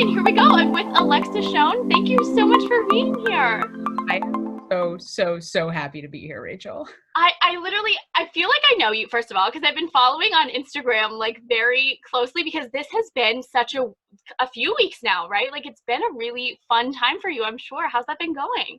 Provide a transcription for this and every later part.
and here we go. I'm with Alexa Shoen. Thank you so much for being here. I am so happy to be here, Rachel. I feel like I know you, first of all, because I've been following on Instagram like very closely, because this has been such a few weeks now, right? Like it's been a really fun time for you, I'm sure. How's that been going?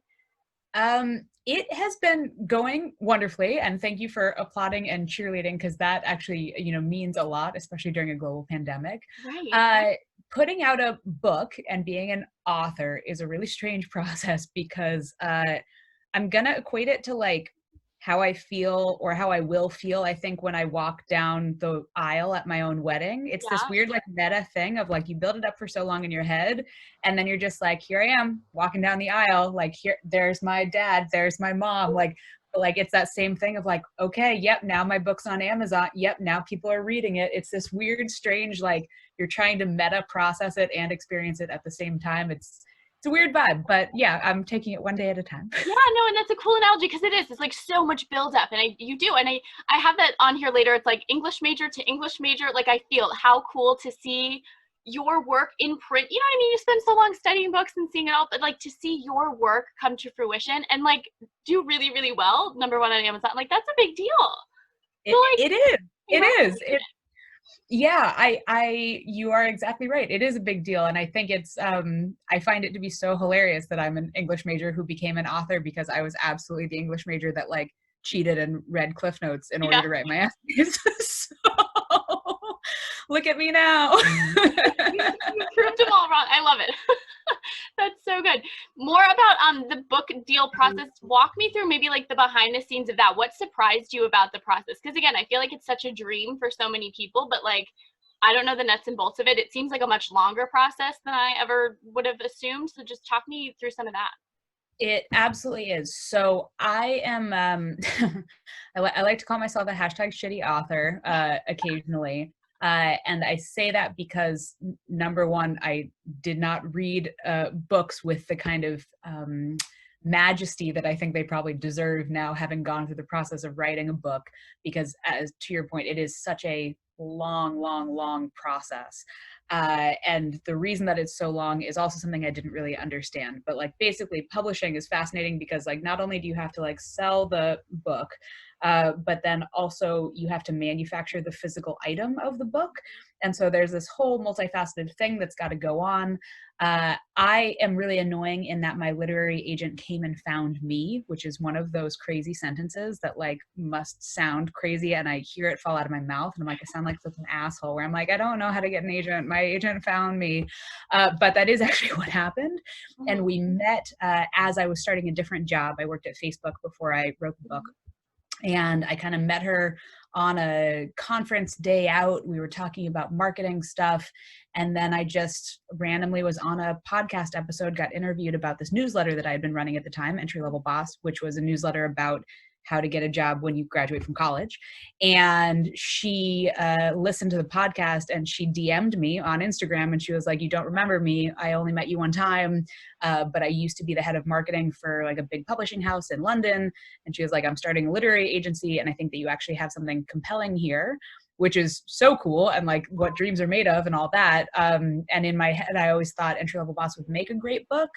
It has been going wonderfully, and thank you for applauding and cheerleading, because that actually, means a lot, especially during a global pandemic. Right. Putting out a book and being an author is a really strange process because I'm gonna equate it to like how I feel or how I will feel, I think, when I walk down the aisle at my own wedding. It's this Yeah. weird like meta thing of like you build it up for so long in your head, and then you're just like, here I am walking down the aisle, like here, there's my dad, there's my mom, like it's that same thing of like, okay, yep, now my book's on Amazon, yep, now people are reading it. It's this weird, strange, like you're trying to meta process it and experience it at the same time. It's a weird vibe, but yeah, I'm taking it one day at a time. Yeah, no, and that's a cool analogy because it is. It's like so much build up, and I have that on here later. It's like English major to English major. Like I feel how cool to see your work in print. You know what I mean? You spend so long studying books and seeing it all, but like to see your work come to fruition and like do really, really well, #1 on Amazon. Like that's a big deal. So like, It is. It is. congratulations. Yeah, you are exactly right. It is a big deal. And I think I find it to be so hilarious that I'm an English major who became an author, because I was absolutely the English major that like cheated and read Cliff Notes in order Yeah. to write my essays. So look at me now. You proved them all wrong. I love it. That's so good. More about the book deal process. Walk me through maybe like the behind the scenes of that. What surprised you about the process? Because again, I feel like it's such a dream for so many people, but like I don't know the nuts and bolts of it. It seems like a much longer process than I ever would have assumed. So just talk me through some of that. It absolutely is. So I am, I like to call myself a hashtag shitty author occasionally. And I say that because #1, I did not read books with the kind of majesty that I think they probably deserve now, having gone through the process of writing a book, because as to your point, it is such a long process. And the reason that it's so long is also something I didn't really understand. But like basically publishing is fascinating because like not only do you have to like sell the book, but then also you have to manufacture the physical item of the book. And so there's this whole multifaceted thing that's got to go on. I am really annoying in that my literary agent came and found me, which is one of those crazy sentences that like must sound crazy, and I hear it fall out of my mouth and I'm like, I sound like such an asshole, where I'm like, I don't know how to get an agent, my agent found me. But that is actually what happened. And we met as I was starting a different job. I worked at Facebook before I wrote the book, and I kind of met her on a conference day out. We were talking about marketing stuff. And then I just randomly was on a podcast episode, got interviewed about this newsletter that I had been running at the time, Entry Level Boss, which was a newsletter about how to get a job when you graduate from college. And she listened to the podcast and she DM'd me on Instagram, and she was like, you don't remember me. I only met you one time, but I used to be the head of marketing for like a big publishing house in London. And she was like, I'm starting a literary agency, and I think that you actually have something compelling here, which is so cool, and like what dreams are made of and all that. And in my head, I always thought Entry Level Boss would make a great book,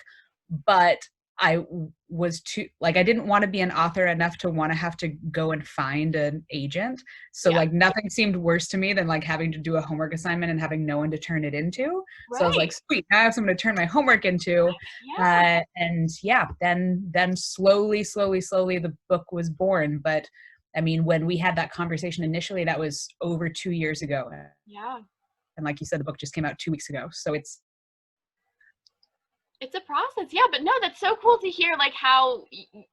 but I was too, like, I didn't want to be an author enough to want to have to go and find an agent. So Yeah. like nothing seemed worse to me than like having to do a homework assignment and having no one to turn it into. So I was like, Right. sweet, now I have someone to turn my homework into. Yeah. And yeah, then slowly the book was born. But I mean, when we had that conversation initially, that was over 2 years ago. Yeah. And like you said, the book just came out 2 weeks ago. So It's a process. Yeah, but no, that's so cool to hear like how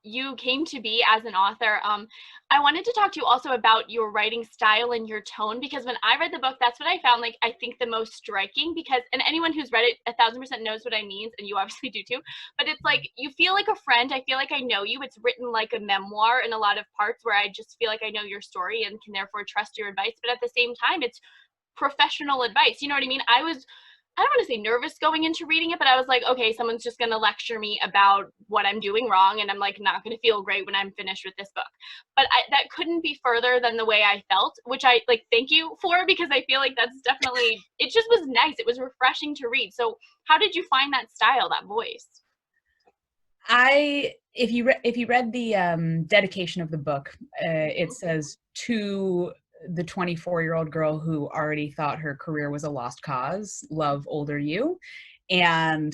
you came to be as an author. I wanted to talk to you also about your writing style and your tone, because when I read the book, that's what I found like I think the most striking, because and anyone who's read it 1,000% knows what I mean, and you obviously do too. But it's like you feel like a friend. I feel like I know you. It's written like a memoir in a lot of parts, where I just feel like I know your story and can therefore trust your advice. But at the same time, it's professional advice. You know what I mean? I was I don't want to say nervous going into reading it, but I was like, okay, someone's just going to lecture me about what I'm doing wrong, and I'm like not going to feel great when I'm finished with this book. But that couldn't be further than the way I felt, which I like thank you for, because I feel like that's definitely, it just was nice. It was refreshing to read. So how did you find that style, that voice? If you read the dedication of the book, it says, to the 24-year-old girl who already thought her career was a lost cause, love older you. And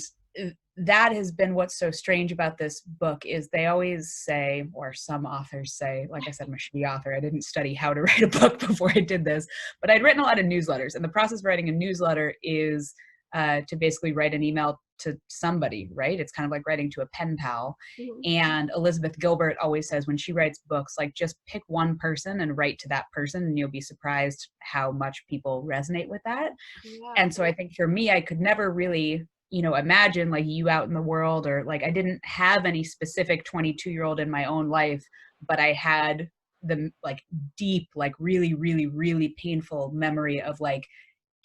that has been what's so strange about this book, is they always say, or some authors say, like I said, I'm a shitty author. I didn't study how to write a book before I did this, but I'd written a lot of newsletters, and the process of writing a newsletter is to basically write an email to somebody, right? It's kind of like writing to a pen pal. Mm-hmm. And Elizabeth Gilbert always says when she writes books, like, just pick one person and write to that person, and you'll be surprised how much people resonate with that. Yeah. And so I think for me, I could never really, imagine like you out in the world, or like I didn't have any specific 22-year-old in my own life, but I had the like deep, like really, really, really painful memory of like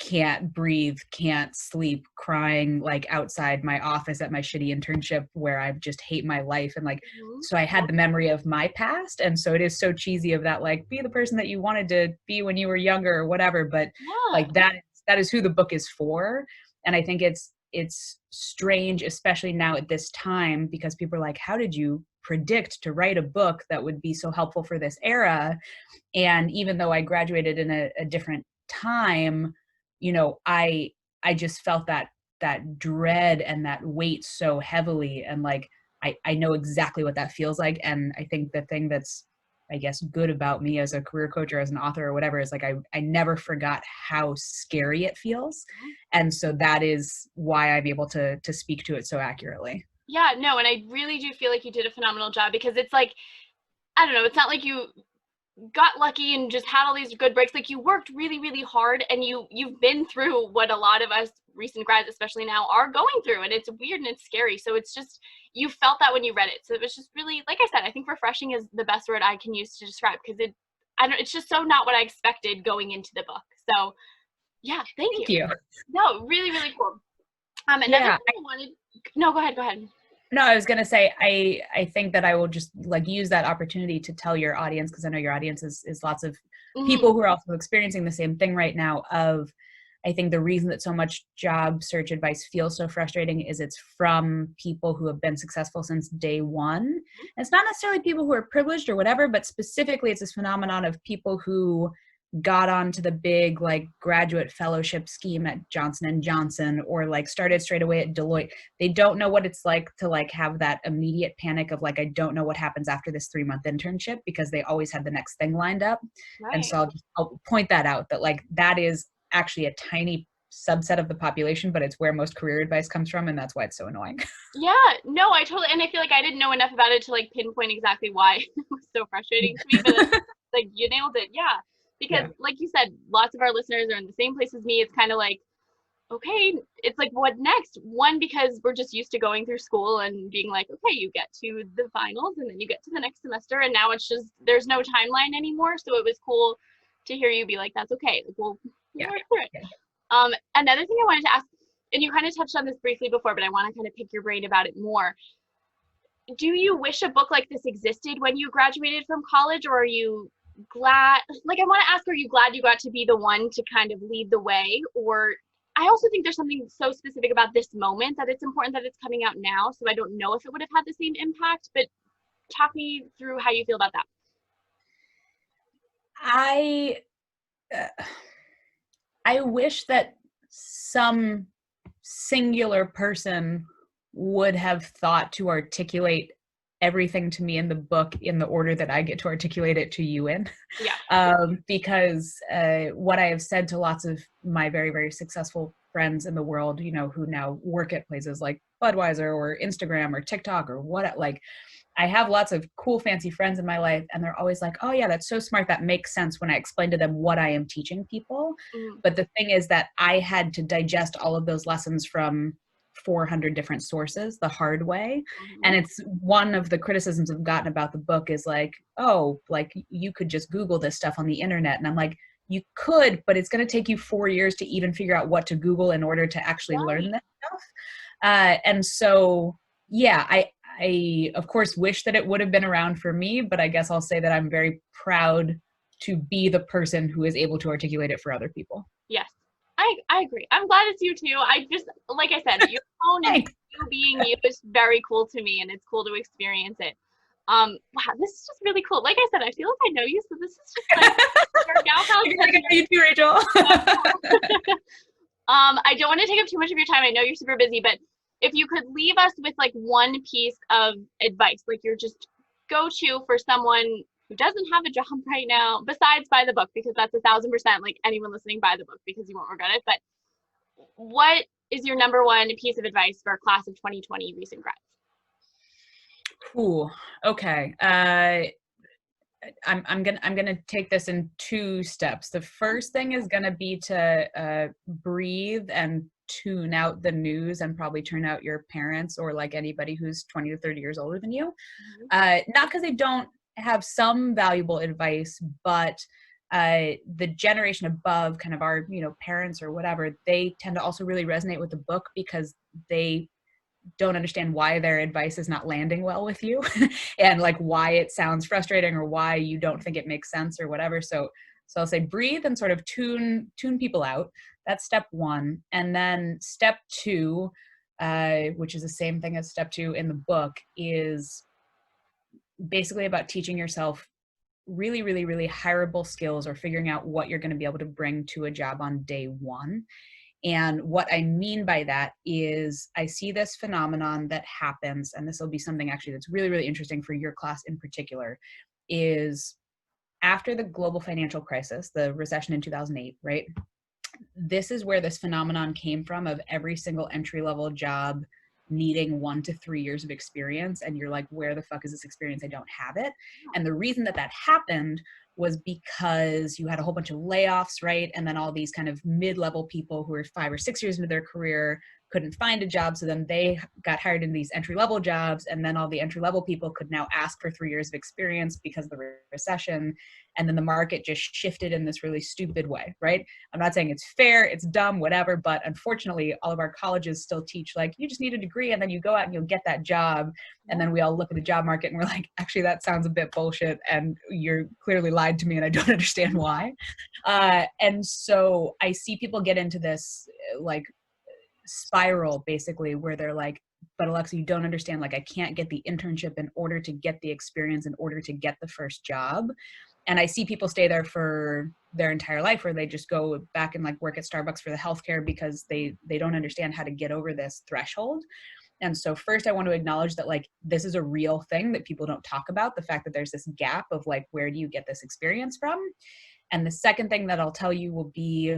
can't breathe, can't sleep, crying like outside my office at my shitty internship where I just hate my life. And like, so I had the memory of my past. And so it is so cheesy of that, like, be the person that you wanted to be when you were younger or whatever. But like that is who the book is for. And I think it's strange, especially now at this time, because people are like, how did you predict to write a book that would be so helpful for this era? And even though I graduated in a different time, I just felt that dread and that weight so heavily. And like, I know exactly what that feels like. And I think the thing that's, I guess, good about me as a career coach or as an author or whatever is like, I never forgot how scary it feels. And so that is why I'm able to speak to it so accurately. Yeah, no, and I really do feel like you did a phenomenal job, because it's like, I don't know, it's not like you got lucky and just had all these good breaks. Like, you worked really, really hard, and you've been through what a lot of us recent grads, especially now, are going through, and it's weird and it's scary. So it's just, you felt that when you read it. So it was just really, like I said, I think refreshing is the best word I can use to describe, because it's just so not what I expected going into the book. So yeah, thank you. No, really, really cool. Another thing I wanted, no, go ahead. No, I was going to say, I think that I will just like use that opportunity to tell your audience, because I know your audience is lots of people who are also experiencing the same thing right now, of, I think the reason that so much job search advice feels so frustrating is it's from people who have been successful since day one. And it's not necessarily people who are privileged or whatever, but specifically it's this phenomenon of people who got onto the big like graduate fellowship scheme at Johnson & Johnson, or like started straight away at Deloitte. They don't know what it's like to like have that immediate panic of like, I don't know what happens after this 3-month internship, because they always had the next thing lined up. Right. And so I'll point that out, that like that is actually a tiny subset of the population, but it's where most career advice comes from, and that's why it's so annoying. Yeah, no, I totally, and I feel like I didn't know enough about it to like pinpoint exactly why it was so frustrating to me, but like you nailed it. Yeah. Because like you said, lots of our listeners are in the same place as me. It's kind of like, okay, it's like, what next? One, because we're just used to going through school and being like, okay, you get to the finals and then you get to the next semester, and now it's just, there's no timeline anymore. So it was cool to hear you be like, that's okay. Like, we'll work through it. Yeah. Another thing I wanted to ask, and you kind of touched on this briefly before, but I want to kind of pick your brain about it more. Do you wish a book like this existed when you graduated from college, or are you glad, like, I want to ask, are you glad you got to be the one to kind of lead the way? Or I also think there's something so specific about this moment that it's important that it's coming out now. So I don't know if it would have had the same impact, but talk me through how you feel about that. I wish that some singular person would have thought to articulate everything to me in the book in the order that I get to articulate it to you in. Yeah. Because what I have said to lots of my very, very successful friends in the world, who now work at places like Budweiser or Instagram or TikTok or what, like, I have lots of cool, fancy friends in my life, and they're always like, oh yeah, that's so smart. That makes sense when I explain to them what I am teaching people. But the thing is that I had to digest all of those lessons from 400 different sources the hard way. And it's one of the criticisms I've gotten about the book is like, oh, like you could just Google this stuff on the internet. And I'm like, you could, but it's going to take you 4 years to even figure out what to Google in order to actually learn Right. this stuff. And so, yeah, I of course wish that it would have been around for me, but I guess I'll say that I'm very proud to be the person who is able to articulate it for other people. Yes. I agree. I'm glad it's you too. I just, like I said, your tone and Thanks. you being you is very cool to me, and it's cool to experience it. Wow, this is just really cool. Like I said, I feel like I know you, so this is just like your gal pal I feel like I know pleasure. you too, Rachel. I don't want to take up too much of your time. I know you're super busy, but if you could leave us with like one piece of advice, like your just go to for someone who doesn't have a job right now, besides buy the book, because that's 1,000% like anyone listening, buy the book because you won't regret it. But what is your number one piece of advice for class of 2020 recent grads? Ooh, okay. I'm gonna take this in 2 steps. The first thing is gonna be to breathe and tune out the news and probably turn out your parents or like anybody who's 20 to 30 years older than you. Not because they don't have some valuable advice, but the generation above, kind of our parents or whatever, they tend to also really resonate with the book because they don't understand why their advice is not landing well with you and like why it sounds frustrating or why you don't think it makes sense or whatever. So I'll say breathe and sort of tune people out. That's step 1. And then step 2, which is the same thing as step 2 in the book, is basically about teaching yourself really, really, really hireable skills or figuring out what you're going to be able to bring to a job on day 1. And what I mean by that is I see this phenomenon that happens, and this will be something actually that's really, really interesting for your class in particular, is after the global financial crisis, the recession in 2008, right? This is where this phenomenon came from of every single entry-level job needing 1 to 3 years of experience. And you're like, where the fuck is this experience? I don't have it. And the reason that happened was because you had a whole bunch of layoffs, right? And then all these kind of mid-level people who were 5 or 6 years into their career couldn't find a job. So then they got hired in these entry-level jobs. And then all the entry-level people could now ask for 3 years of experience because of the recession. And then the market just shifted in this really stupid way, right? I'm not saying it's fair, it's dumb, whatever, but unfortunately, all of our colleges still teach like, you just need a degree and then you go out and you'll get that job. And then we all look at the job market and we're like, actually, that sounds a bit bullshit and you're clearly lied to me and I don't understand why. And so I see people get into this like spiral basically where they're like, but Alexa, you don't understand, like I can't get the internship in order to get the experience, in order to get the first job. And I see people stay there for their entire life, or they just go back and like work at Starbucks for the healthcare because they don't understand how to get over this threshold. And so first I want to acknowledge that like this is a real thing that people don't talk about, the fact that there's this gap of like, where do you get this experience from? And the second thing that I'll tell you will be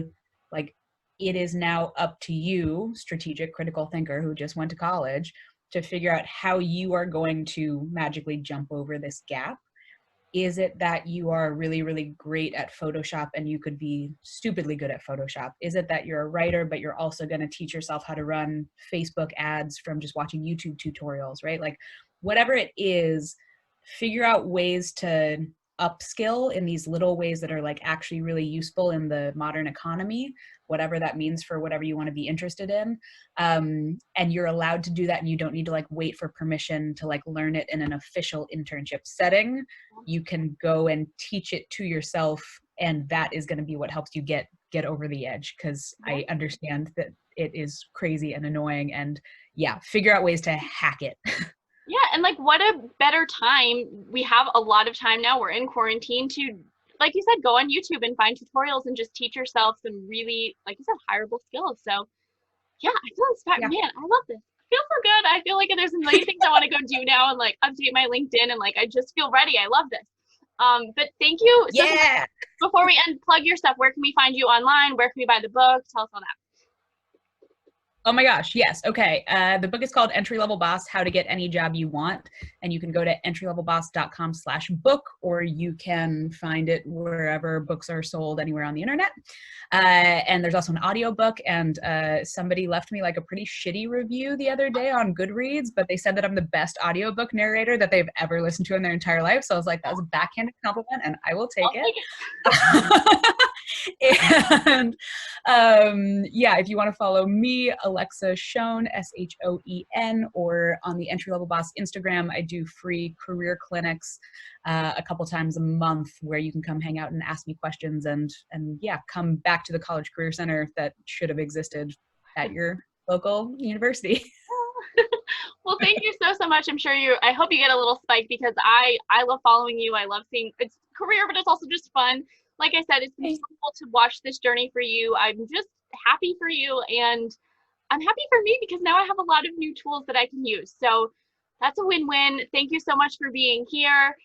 like, it is now up to you, strategic critical thinker who just went to college, to figure out how you are going to magically jump over this gap. Is it that you are really, really great at Photoshop and you could be stupidly good at Photoshop? Is it that you're a writer, but you're also going to teach yourself how to run Facebook ads from just watching YouTube tutorials, right? Like whatever it is, figure out ways to upskill in these little ways that are like actually really useful in the modern economy, whatever that means for whatever you want to be interested in. And you're allowed to do that, and you don't need to like wait for permission to like learn it in an official internship setting. You can go and teach it to yourself, and that is going to be what helps you get over the edge, because I understand that it is crazy and annoying, and yeah, figure out ways to hack it. Yeah, and like what a better time. We have a lot of time now. We're in quarantine to, like you said, go on YouTube and find tutorials and just teach yourself some really, like you said, hireable skills. So yeah, I feel inspired. Yeah. Man, I love this. I feel so good. I feel like there's a million things I want to go do now and like update my LinkedIn, and like I just feel ready. I love this. But thank you so much. Yeah. Before we end, plug your stuff. Where can we find you online? Where can we buy the book? Tell us all that. Oh my gosh, yes. Okay. The book is called Entry Level Boss, How to Get Any Job You Want. And you can go to entrylevelboss.com/book, or you can find it wherever books are sold anywhere on the internet. And there's also an audiobook, and somebody left me like a pretty shitty review the other day on Goodreads, but they said that I'm the best audiobook narrator that they've ever listened to in their entire life. So I was like, that was a backhanded compliment, and I will take I'll it. take it. And yeah, if you want to follow me, Alexa Shoen, Shoen, or on the Entry Level Boss Instagram, I do free career clinics a couple times a month where you can come hang out and ask me questions, and yeah, come back to the College Career Center that should have existed at your local university. Well, thank you so much. I hope you get a little spike, because I love following you. I love seeing it's career, but it's also just fun. Like I said, it's been so cool to watch this journey for you. I'm just happy for you, and I'm happy for me because now I have a lot of new tools that I can use. So that's a win-win. Thank you so much for being here.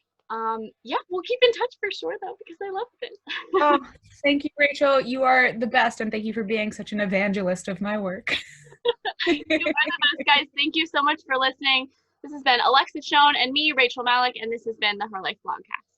Yeah, we'll keep in touch for sure though, because I love this. Oh, thank you, Rachel. You are the best, and thank you for being such an evangelist of my work. You are the best, guys. Thank you so much for listening. This has been Alexa Shoen and me, Rachel Malik, and this has been the Her Life Blogcast.